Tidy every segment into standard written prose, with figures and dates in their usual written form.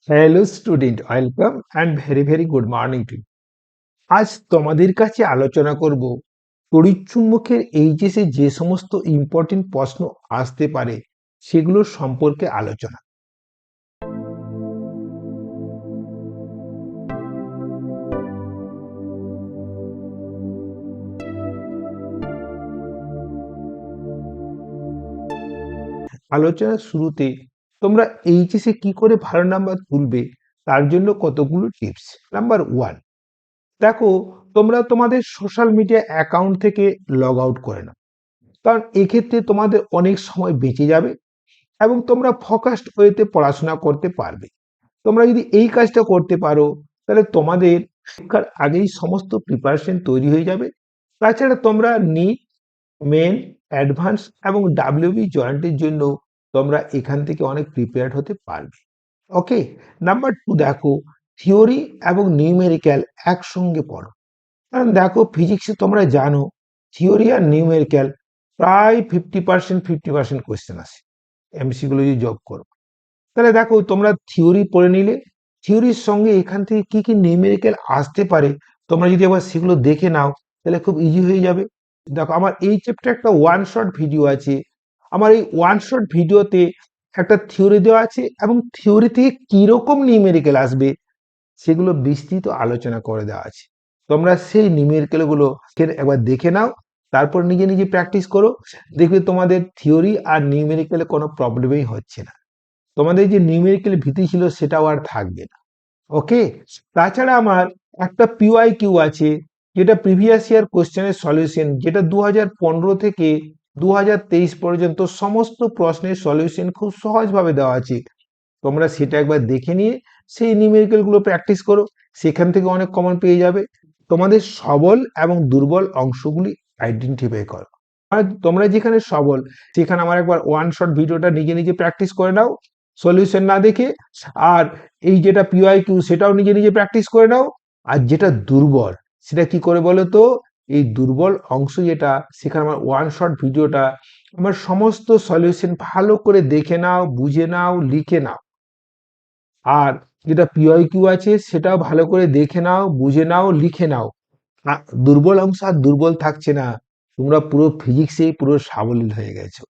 Hello student, welcome and very very good morning to. আজ তোমাদের কাছে আলোচনা করব তড়িৎচুম্বকের এইচএসে যে সমস্ত ইম্পর্টেন্ট প্রশ্ন আসতে পারে সেগুলো সম্পর্কে আলোচনা। আলোচনার শুরুতে তোমরা এইচএসে কি করে ভালো নাম্বার তুলবে তার জন্য কতগুলো টিপস। নাম্বার ওয়ান, দেখো তোমরা তোমাদের সোশ্যাল মিডিয়া অ্যাকাউন্ট থেকে লগ আউট করে নাও, কারণ এক্ষেত্রে তোমাদের অনেক সময় বেঁচে যাবে এবং তোমরা ফোকাসড ওয়েতে পড়াশোনা করতে পারবে। তোমরা যদি এই কাজটা করতে পারো তাহলে তোমাদের পরীক্ষার আগেই সমস্ত প্রিপারেশন তৈরি হয়ে যাবে। তাছাড়া তোমরা নিট, মেন, অ্যাডভান্স এবং ডাব্লিউবি জয়েন্টের জন্য তোমরা এখান থেকে অনেক প্রিপেয়ার্ড হতে পারবে। ওকে। নাম্বার টু, দেখো থিওরি এবং নিউমেরিক্যাল একসঙ্গে পড়ো। কারণ দেখো ফিজিক্সে তোমরা জানো থিওরি আর নিউমেরিক্যাল প্রায় 50% কোয়েশ্চেন আসে এমসিগুলো যদি যোগ করো। তাহলে দেখো তোমরা থিওরি পড়ে নিলে, থিওরির সঙ্গে এখান থেকে কি কি নিউমেরিক্যাল আসতে পারে তোমরা যদি আবার সেগুলো দেখে নাও তাহলে খুব ইজি হয়ে যাবে। দেখো আমার এই চ্যাপ্টার একটা ওয়ান শট ভিডিও আছে। আমার এই ওয়ান শট ভিডিওতে একটা থিওরি দেওয়া আছে এবং থিওরি থেকে কিরকম নিউমেরিক্যাল আসবে সেগুলো বিস্তৃত আলোচনা করে দেওয়া আছে। তোমরা সেই নিউমেরিক্যাল গুলো একবার দেখে নাও, তারপর নিজে নিজে প্র্যাকটিস করো, দেখবে তোমাদের থিওরি আর নিউমেরিক্যালে কোনো প্রবলেমই হচ্ছে না। তোমাদের যে নিউমেরিক্যাল ভীতি ছিল সেটাও আর থাকবে না। ওকে। তাছাড়া আমার একটা পিওয়াই কিউ আছে, যেটা প্রিভিয়াস ইয়ার কোশ্চেনের সলিউশন, যেটা 2015 থেকে 2023 পর্যন্ত সমস্ত প্রশ্নের সলিউশন খুব সহজভাবে দেওয়া আছে। তোমরা সেটা একবার দেখে নিয়ে সেই নিউমেরিক্যাল গুলো প্র্যাকটিস করো, সেখান থেকে অনেক কমন পেয়ে যাবে। তোমাদের সবল এবং দুর্বল অংশগুলি আইডেন্টিফাই করো। আর তোমরা যেখানে সবল সেখানে আমার একবার ওয়ান শট ভিডিওটা নিজে নিজে প্র্যাকটিস করে নাও সলিউশন না দেখে। আর এই যেটা পিওয়াই কিউ সেটাও নিজে নিজে প্র্যাকটিস করে নাও। আর যেটা দুর্বল সেটা কি করে বলো তো, এই দুর্বল অংশ যেটা সেখানে আমার ওয়ান শট ভিডিওটা আমার সমস্ত সলিউশন ভালো করে দেখে নাও, বুঝে নাও, লিখে নাও। আর যেটা পিওয়াই কিউ আছে সেটাও ভালো করে দেখে নাও, বুঝে নাও, লিখে নাও। দুর্বল অংশ আর দুর্বল থাকছে না, তোমরা পুরো ফিজিক্সে পুরো সাবলীল হয়ে গেছো।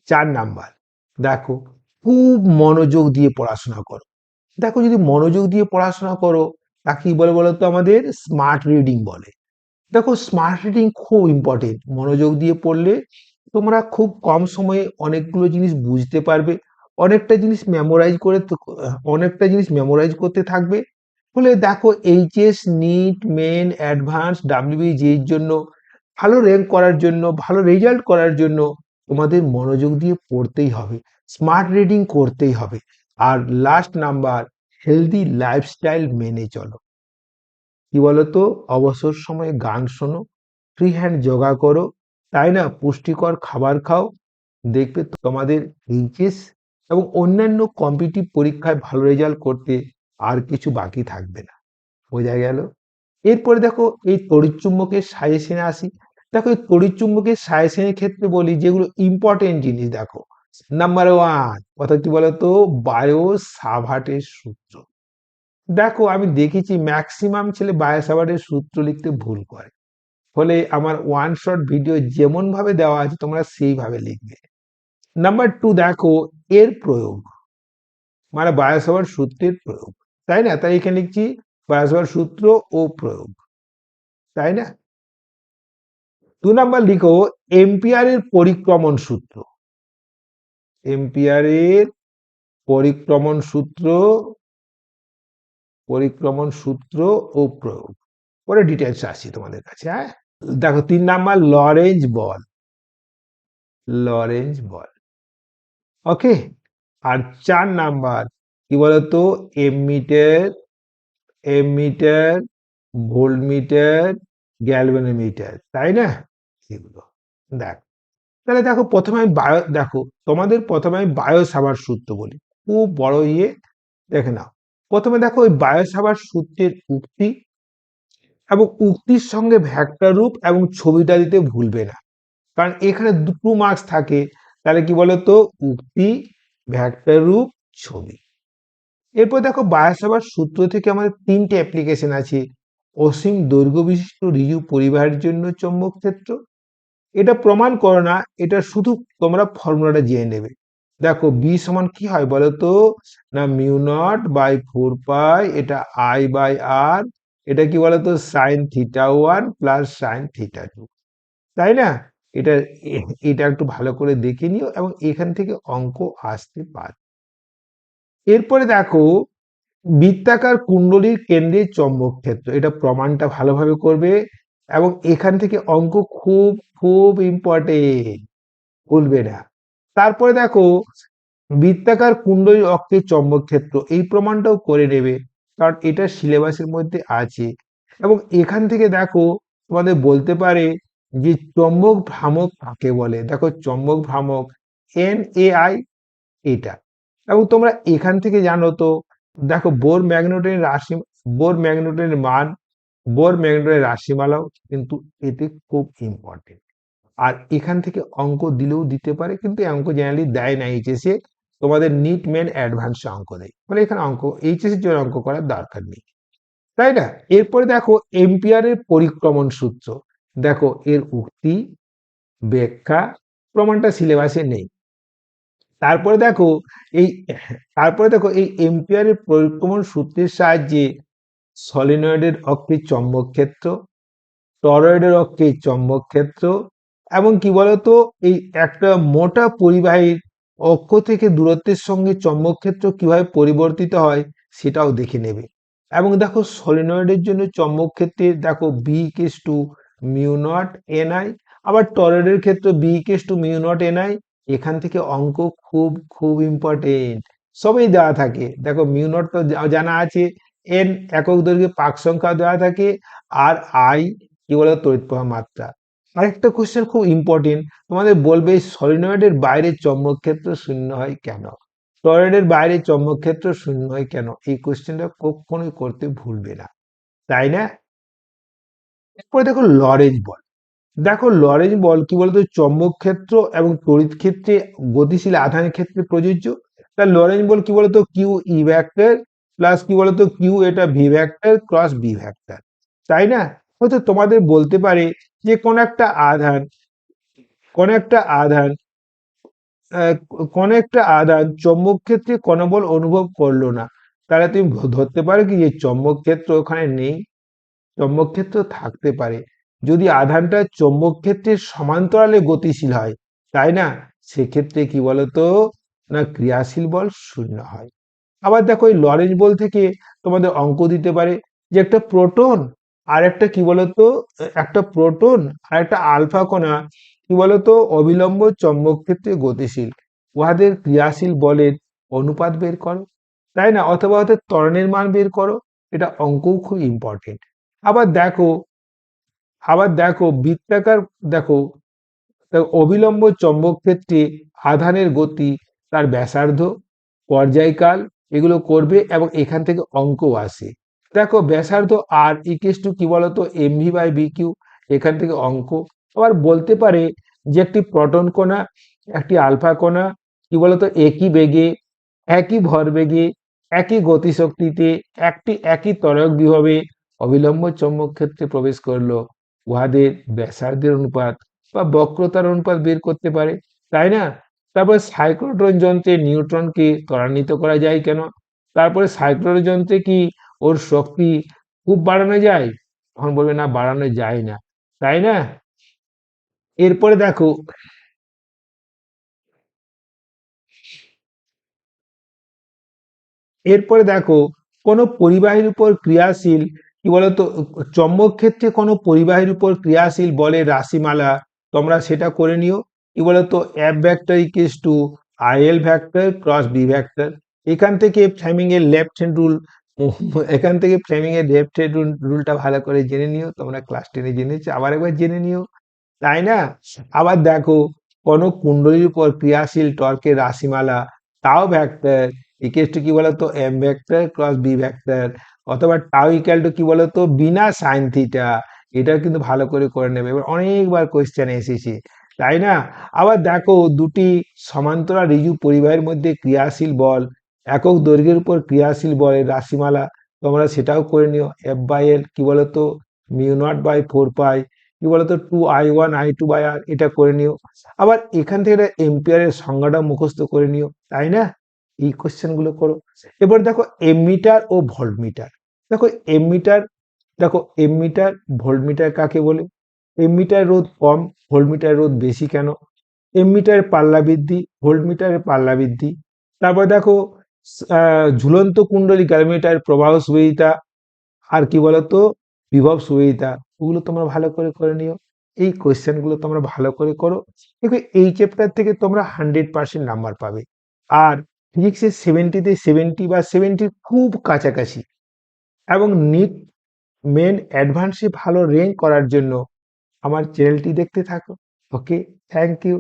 4 নাম্বার, দেখো খুব মনোযোগ দিয়ে পড়াশোনা করো। দেখো যদি মনোযোগ দিয়ে পড়াশোনা করো তাকে কি বলে বলো তো, আমাদের স্মার্ট রিডিং বলে। দেখো স্মার্ট রিডিং খুব ইম্পর্টেন্ট। মনোযোগ দিয়ে পড়লে তোমরা খুব কম সময়ে অনেকগুলো জিনিস বুঝতে পারবে, অনেকটা জিনিস মেমোরাইজ করতে থাকবে। ফলে দেখো HS, NEET, Main, advance, WBJEE এর জন্য ভালো র্যাঙ্ক করার জন্য, ভালো রেজাল্ট করার জন্য তোমাদের মনোযোগ দিয়ে পড়তেই হবে, স্মার্ট রিডিং করতেই হবে। আর লাস্ট নাম্বার, হেলদি লাইফস্টাইল মেনে চলো। কি বলতো, অবসর সময়ে গান শোনো, ফ্রি হ্যান্ড যোগা করো, তাই না, পুষ্টিকর খাবার খাও। দেখবে তোমাদের এইচএস এবং অন্যান্য কম্পিটিটিভ পরীক্ষায় ভালো রেজাল্ট করতে আর কিছু বাকি থাকবে না। বোঝা গেল? এরপরে দেখো এই তড়িৎচুম্বকের সাজেশনে আসি। দেখো এই তড়িৎচুম্বকের সাজেশনের ক্ষেত্রে বলি যেগুলো ইম্পর্টেন্ট জিনিস। দেখো নাম্বার ওয়ান কথা কি বলতো, বায়ো সাভার্টের সূত্র। দেখো আমি দেখেছি ম্যাক্সিমাম ছেলে বায়ো সাভার্টের সূত্র লিখতে ভুল করে। ফলে আমার ওয়ান শট ভিডিও যেমন ভাবে দেওয়া আছে তোমরা সেইভাবে লিখবে। নাম্বার টু, দেখো এর প্রয়োগ, মানে বায়ো সাভার্ট সূত্রের প্রয়োগ, তাই না? তাই এখানে লিখছি বায়ো সাভার্ট সূত্র ও প্রয়োগ, তাই না? 2 নাম্বার লিখো এম্পিয়ারের পরিক্রমণ সূত্র। এম্পিয়ারের পরিক্রমণ সূত্র, পরিক্রমণ সূত্র ও প্রয়োগ। পরে ডিটেলস আসছি তোমাদের কাছে। হ্যাঁ, দেখো 3 নাম্বার লরেঞ্জ বল, লরেঞ্জ বল। ওকে। আর 4 নাম্বার কি বলতো, এমিটার, এমিটার, ভোল্টমিটার, গ্যালভানোমিটার, তাই না? এগুলো দেখ। তাহলে দেখো প্রথমে আমি বায়ো, দেখো তোমাদের প্রথমে আমি বায়ো সাভার্ট সূত্র বলি, খুব বড় ইয়ে, দেখে নাও। প্রথমে দেখো ওই বায়ো সাভার্ট সূত্রের উক্তি এবং উক্তির সঙ্গে ভেক্টর রূপ এবং ছবিটা দিতে ভুলবে না, কারণ এখানে 2 মার্কস থাকে। তাহলে কি বলতো, উক্তি, ভেক্টর রূপ, ছবি। এরপর দেখো বায়োসাভার সূত্র থেকে আমাদের তিনটে অ্যাপ্লিকেশন আছে। অসীম দৈর্ঘ্য বিশিষ্ট ঋজু পরিবাহের জন্য চৌম্বক ক্ষেত্র। এটা প্রমাণ করো না, এটা শুধু তোমরা ফর্মুলাটা জেনে নেবে। দেখো বি সমান কি হয় বলো তো, না মিউ নট বাই 4 পাই, এটা আই বাই আর, এটা কি বলতো sine theta 1 plus sine theta 2, তাই না? এটা এটা একটু ভালো করে দেখে নিও এবং এখান থেকে অঙ্ক আসতে পারে। এরপরে দেখো বৃত্তাকার কুণ্ডলীর কেন্দ্রে চৌম্বক ক্ষেত্র, এটা প্রমাণটা ভালোভাবে করবে এবং এখান থেকে অঙ্ক খুব খুব ইম্পর্টেন্ট, ভুলবে না। তারপরে দেখো বৃত্তাকার কুণ্ডলীর অক্ষে চৌম্বক ক্ষেত্র, এই প্রমাণটাও করে নেবে কারণ এটা সিলেবাসের মধ্যে আছে। এবং এখান থেকে দেখো তোমাদের বলতে পারে যে চৌম্বক ভ্রামক কাকে বলে। দেখো চৌম্বক ভ্রামক NAI এটা। এবং তোমরা এখান থেকে জানো তো, দেখো বোর ম্যাগনেটের মান, বোর ম্যাগনেটের রাশিমালাও কিন্তু এতে খুব ইম্পর্টেন্ট। আর এখান থেকে অঙ্ক দিলেও দিতে পারে, কিন্তু এই অঙ্ক জেনারেলি দেয় না এইচএসে, তোমাদের নিট মেন অ্যাডভান্সে অঙ্ক দেয়, ফলে এখানে অঙ্ক এইচএসের জন্য অঙ্ক করার দরকার নেই, তাই না? এরপরে দেখো এম্পিয়ারের পরিক্রমণ সূত্র। দেখো এর উক্তি, ব্যাখ্যা, প্রমাণটা সিলেবাসে নেই। তারপরে দেখো এই তারপরে দেখো এই এম্পিয়ারের পরিক্রমণ সূত্রের সাহায্যে সলিনয়েডের অক্ষে চৌম্বক ক্ষেত্র, টরয়েডের অক্ষে চৌম্বক ক্ষেত্র এবং কি বলতো এই একটা মোটা পরিবাহীর অক্ষ থেকে দূরত্বের সঙ্গে চৌম্বক ক্ষেত্র কিভাবে পরিবর্তিত হয় সেটাও দেখে নেবে। এবং দেখো সলিনয়েডের জন্য চৌম্বক ক্ষেত্রে দেখো B equals to mu nought NI, আবার টরয়েডের ক্ষেত্রে B equals to mu nought NI. এখান থেকে অঙ্ক খুব খুব ইম্পর্টেন্ট, সবই দেওয়া থাকে। দেখো মিউ নট তো জানা আছে, এন একক দৈর্ঘ্যে পাক সংখ্যা দেওয়া থাকে, আর আই কি বলে তড়িৎ প্রবাহ মাত্রা। আরেকটা কোশ্চেন খুব ইম্পর্টেন্ট, তোমাদের বলবে সলিনয়েডের বাইরে চৌম্বক ক্ষেত্র শূন্য হয় কেন, টরয়েডের বাইরে চৌম্বক ক্ষেত্র শূন্য হয় কেন, এই কোশ্চেনটা কখনোই করতে ভুলবে না, তাই না? এরপরে দেখো লরেন্জ বল। দেখো লরেন্জ বল কি বলতো চৌম্বক ক্ষেত্র এবং তড়িৎ ক্ষেত্রে গতিশীল আধানের ক্ষেত্রে প্রযোজ্য। তা লরেন্জ বল কি বলতো কিউ ই ভেক্টর প্লাস কি বলতো কিউ এটা V vector cross B vector, তাই না? হয়তো তোমাদের বলতে পারে যে কোন একটা আধান আহ, কোন একটা আধান চৌম্বক ক্ষেত্রে কোন বল অনুভব করলো না, তাহলে তুমি ধরতে পারো কি যে চৌম্বক ক্ষেত্র ওখানে নেই। চৌম্বক ক্ষেত্র থাকতে পারে যদি আধানটা চৌম্বক ক্ষেত্রের সমান্তরালে গতিশীল হয়, তাই না? সেক্ষেত্রে কি বলতো, না ক্রিয়াশীল বল শূন্য হয়। আবার দেখো এই লরেন্জ বল থেকে তোমাদের অঙ্ক দিতে পারে যে একটা প্রোটন আর একটা কি বলতো, একটা প্রোটন আর একটা আলফা কণা কি বলতো অবিলম্ব চৌম্বক ক্ষেত্রে গতিশীল, উহাদের ক্রিয়াশীল বলের অনুপাত বের করো, তাই না? অথবা ওদের ত্বরণের মান বের করো, এটা অঙ্কও খুব ইম্পর্টেন্ট। আবার দেখো আবার দেখো বৃত্তাকার, দেখো অবিলম্ব চৌম্বক ক্ষেত্রে আধানের গতি, তার ব্যাসার্ধ, পর্যায়কাল, এগুলো করবে এবং এখান থেকে অঙ্ক আসে। দেখো ব্যাসার্ধ আর ইকুয়ালস টু কি বলতো এমভি বাই বি কিউ, এখান থেকে অঙ্ক। আবার বলতে পারে যে একটি প্রোটন কণা একটি আলফা কণা কি বলতো একই বেগে, একই ভরবেগে, একই গতিশক্তিতে, একই ত্বরক বিভবে অবিলম্ব চৌম্বক ক্ষেত্রে প্রবেশ করলো, উহাদের ব্যাসার্ধের অনুপাত বা বক্রতার অনুপাত বের করতে পারে, তাই না? তারপরে সাইক্লোট্রন যন্ত্রে নিউট্রনকে ত্বরান্বিত করা যায় কেন? তারপরে সাইক্লোট্রন যন্ত্রে কি ওর শক্তি খুব বাড়ানো যায়? তখন বলবে না, বাড়ানো যায় না, তাই না? এরপরে দেখো এরপরে দেখো কোনো পরিবাহীর উপর ক্রিয়াশীল কি বলতো চৌম্বক ক্ষেত্রে কোনো পরিবাহীর উপর ক্রিয়াশীল বলের রাশিমালা, তোমরা সেটা করে নিও। কি বলতো F vector equals to IL vector cross B vector. এখান থেকে ফ্লেমিং এর লেফট হ্যান্ড রুল, এখান থেকে ফ্লেমিং এর লেফট হ্যান্ড রুলটা ভালো করে জেনে নিও, তোমরা ক্লাস 10-এ জেনেছো, আবার একবার জেনে নিও, তাই না? আবার দেখো কোনো কুণ্ডলীর উপর ক্রিয়াশীল টর্কের রাশিমালা, তাও ভেক্টর ইকুয়াল টু কি বলতো M vector cross B vector, অথবা টাও ইকুয়াল টু কি বলতো বিনা সাইন থিটা। এটা কিন্তু ভালো করে করে নেবে, এবার অনেকবার কোয়েশ্চেন এসেছে, তাই না? আবার দেখো দুটি সমান্তরাল ঋজু পরিবাহের মধ্যে ক্রিয়াশীল বল, একক দৈর্ঘ্যের উপর ক্রিয়াশীল বলের রাশিমালা তোমরা সেটাও করে নিও। এফ বাই এল কি বলতো, মিউ নট বাই 4 পাই কি বলতো 2I1 I2/R, এটা করে নিও। আবার এখান থেকে এম্পিয়ারের সংজ্ঞাটা মুখস্থ করে নিও, তাই না? এই কোশ্চেন গুলো করো। এবার দেখো এমমিটার ও ভোল্টমিটার। দেখো এমমিটার, দেখো এমমিটার ভোল্টমিটার কাকে বলে? এমমিটার রোধ কম, ভোল্টমিটার রোধ বেশি কেন? এমমিটারের পাল্লা বৃদ্ধি, ভোল্টমিটারের পাল্লা বৃদ্ধি। তারপর দেখো ঝুলন্ত কুণ্ডলী গ্যালমিটার প্রবাহ সুবিধা, আর কি বলতো বিভব সুবিধা, ওগুলো তোমরা ভালো করে করে নিও। এই কোয়েশ্চেন গুলো তোমরা ভালো করে করো, দেখো এই চ্যাপ্টার থেকে তোমরা 100% নাম্বার পাবে। আর ফিজিক্সের 70-তে 70 বা 70-র খুব কাছাকাছি এবং নিট মেন অ্যাডভান্সে ভালো র্যাঙ্ক করার জন্য আমার চ্যানেলটি দেখতে থাকো। ওকে, থ্যাংক ইউ।